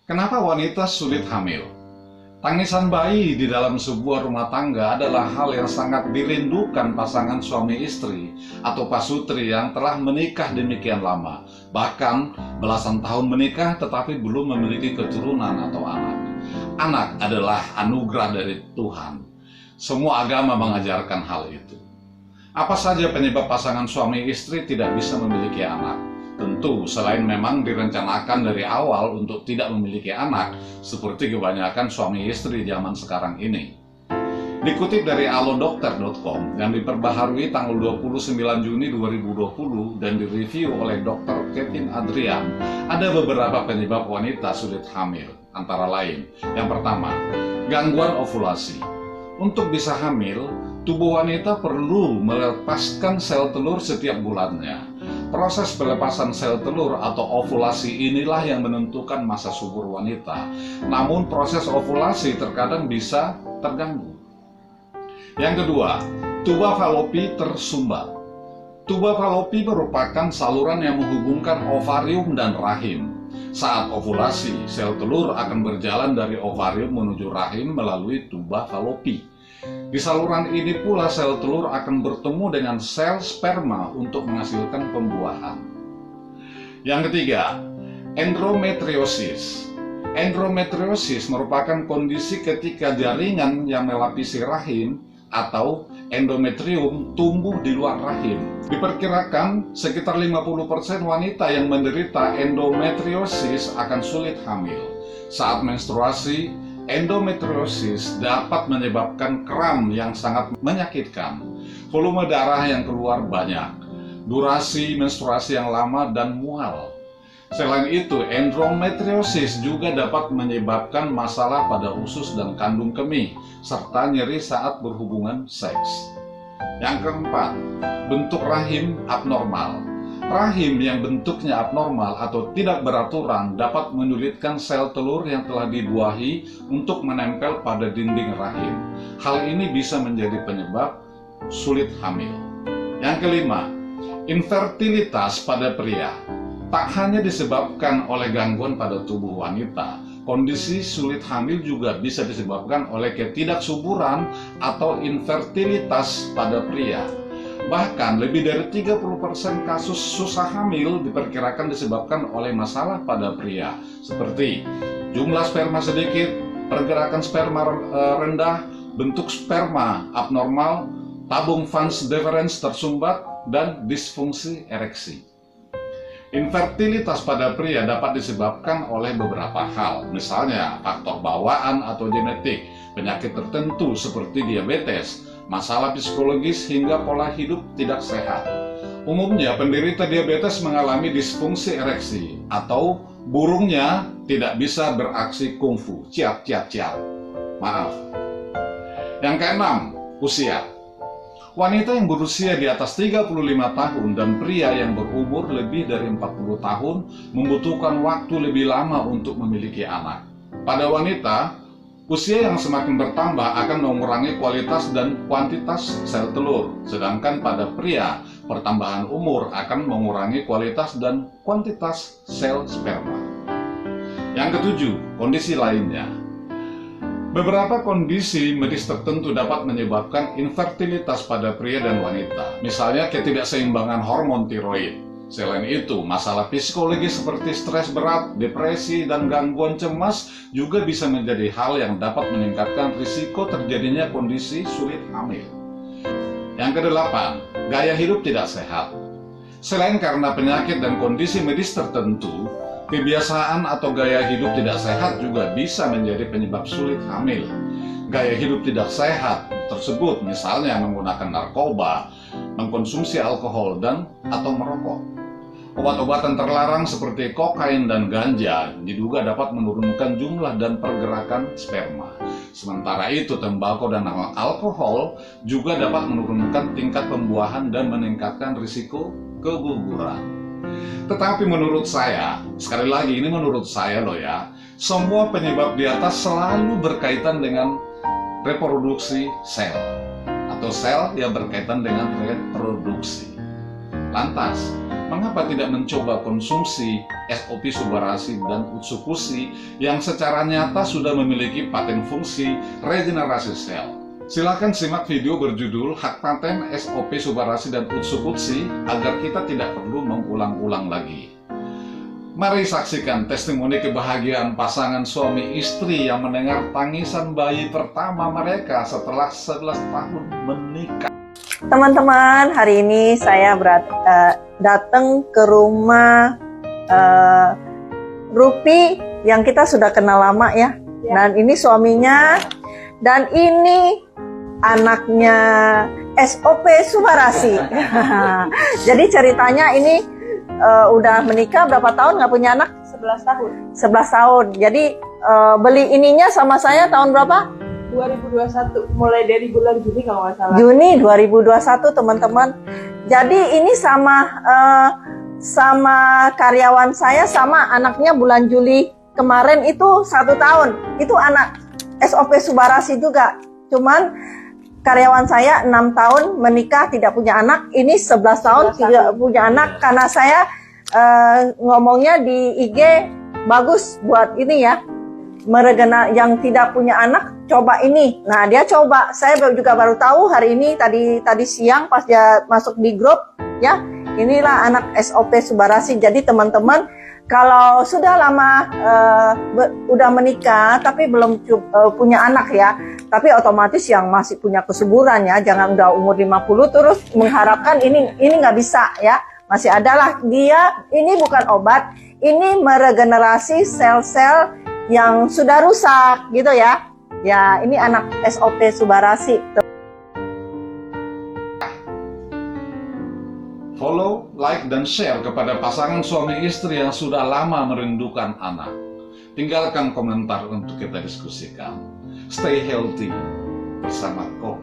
Kenapa wanita sulit hamil? Tangisan bayi di dalam sebuah rumah tangga adalah hal yang sangat dirindukan pasangan suami istri atau pasutri yang telah menikah demikian lama, bahkan belasan tahun menikah tetapi belum memiliki keturunan atau anak. Anak adalah anugerah dari Tuhan. Semua agama mengajarkan hal itu. Apa saja penyebab pasangan suami istri tidak bisa memiliki anak? Tentu, selain memang direncanakan dari awal untuk tidak memiliki anak, seperti kebanyakan suami istri zaman sekarang ini. Dikutip dari alodokter.com yang diperbaharui tanggal 29 Juni 2020 dan direview oleh Dr. Kevin Adrian, ada beberapa penyebab wanita sulit hamil, antara lain. Yang pertama, gangguan ovulasi. Untuk bisa hamil, tubuh wanita perlu melepaskan sel telur setiap bulannya. Proses pelepasan sel telur atau ovulasi inilah yang menentukan masa subur wanita. Namun proses ovulasi terkadang bisa terganggu. Yang kedua, tuba falopi tersumbat. Tuba falopi merupakan saluran yang menghubungkan ovarium dan rahim. Saat ovulasi, sel telur akan berjalan dari ovarium menuju rahim melalui tuba falopi. Di saluran ini pula sel telur akan bertemu dengan sel sperma untuk menghasilkan pembuahan. Yang ketiga, endometriosis. Endometriosis merupakan kondisi ketika jaringan yang melapisi rahim atau endometrium tumbuh di luar rahim. Diperkirakan sekitar 50% wanita yang menderita endometriosis akan sulit hamil. Saat menstruasi, endometriosis dapat menyebabkan kram yang sangat menyakitkan, volume darah yang keluar banyak, durasi menstruasi yang lama, dan mual. Selain itu, endometriosis juga dapat menyebabkan masalah pada usus dan kandung kemih, serta nyeri saat berhubungan seks. Yang keempat, bentuk rahim abnormal. Rahim yang bentuknya abnormal atau tidak beraturan dapat menyulitkan sel telur yang telah dibuahi untuk menempel pada dinding rahim. Hal ini bisa menjadi penyebab sulit hamil. Yang kelima, infertilitas pada pria. Tak hanya disebabkan oleh gangguan pada tubuh wanita, kondisi sulit hamil juga bisa disebabkan oleh ketidaksuburan atau infertilitas pada pria. Bahkan lebih dari 30% kasus susah hamil diperkirakan disebabkan oleh masalah pada pria, seperti jumlah sperma sedikit, pergerakan sperma rendah, bentuk sperma abnormal, tabung vas deferens tersumbat, dan disfungsi ereksi. Infertilitas pada pria dapat disebabkan oleh beberapa hal, misalnya faktor bawaan atau genetik, penyakit tertentu seperti diabetes, masalah psikologis, hingga pola hidup tidak sehat. Umumnya penderita diabetes mengalami disfungsi ereksi atau burungnya tidak bisa beraksi kungfu, ciat. Maaf. Yang keenam, usia. Wanita yang berusia di atas 35 tahun dan pria yang berumur lebih dari 40 tahun membutuhkan waktu lebih lama untuk memiliki anak. Pada wanita, usia yang semakin bertambah akan mengurangi kualitas dan kuantitas sel telur, sedangkan pada pria, pertambahan umur akan mengurangi kualitas dan kuantitas sel sperma. Yang ketujuh, kondisi lainnya. Beberapa kondisi medis tertentu dapat menyebabkan infertilitas pada pria dan wanita, misalnya ketidakseimbangan hormon tiroid. Selain itu, masalah psikologis seperti stres berat, depresi, dan gangguan cemas juga bisa menjadi hal yang dapat meningkatkan risiko terjadinya kondisi sulit hamil. Yang kedelapan, gaya hidup tidak sehat. Selain karena penyakit dan kondisi medis tertentu, kebiasaan atau gaya hidup tidak sehat juga bisa menjadi penyebab sulit hamil. Gaya hidup tidak sehat tersebut misalnya menggunakan narkoba, mengkonsumsi alkohol, atau merokok. Obat-obatan terlarang seperti kokain dan ganja diduga dapat menurunkan jumlah dan pergerakan sperma. Sementara itu, tembakau dan alkohol juga dapat menurunkan tingkat pembuahan dan meningkatkan risiko keguguran. Tetapi menurut saya, sekali lagi ini menurut saya loh ya, semua penyebab di atas selalu berkaitan dengan reproduksi sel atau sel yang berkaitan dengan reproduksi. Lantas, mengapa tidak mencoba konsumsi SOP Subarasi dan Utsukushi yang secara nyata sudah memiliki paten fungsi regenerasi sel? Silakan simak video berjudul Hak Paten SOP Subarasi dan Utsukushi agar kita tidak perlu mengulang-ulang lagi. Mari saksikan testimoni kebahagiaan pasangan suami istri yang mendengar tangisan bayi pertama mereka setelah 11 tahun menikah. Teman-teman, hari ini saya datang ke rumah Rupi yang kita sudah kenal lama ya. Dan ini suaminya, dan ini anaknya SOP Subarasi. Jadi ceritanya ini udah menikah berapa tahun nggak punya anak? 11 tahun. 11 tahun. Jadi beli ininya sama saya tahun berapa? 2021, mulai dari bulan Juni kalau nggak salah. Juni 2021 teman-teman. Jadi ini sama karyawan saya, sama anaknya bulan Juli kemarin itu 1 tahun. Itu anak SOP Subarasi juga. Cuman karyawan saya 6 tahun menikah tidak punya anak. Ini 11 tahun tidak punya anak karena saya ngomongnya di IG bagus buat ini ya. Meregena yang tidak punya anak coba ini. Nah dia coba, saya juga baru tahu hari ini tadi siang pas dia masuk di grup ya. Inilah anak SOP Subarasi. Jadi teman-teman kalau sudah lama udah menikah tapi belum punya anak ya, tapi otomatis yang masih punya kesuburan ya, jangan udah umur 50 terus mengharapkan ini nggak bisa ya. Masih adalah dia, ini bukan obat, ini meregenerasi sel-sel yang sudah rusak gitu ya. Ya, ini anak SOP Subarasi. Follow, like, dan share kepada pasangan suami istri yang sudah lama merindukan anak. Tinggalkan komentar untuk kita diskusikan. Stay healthy bersama Ko.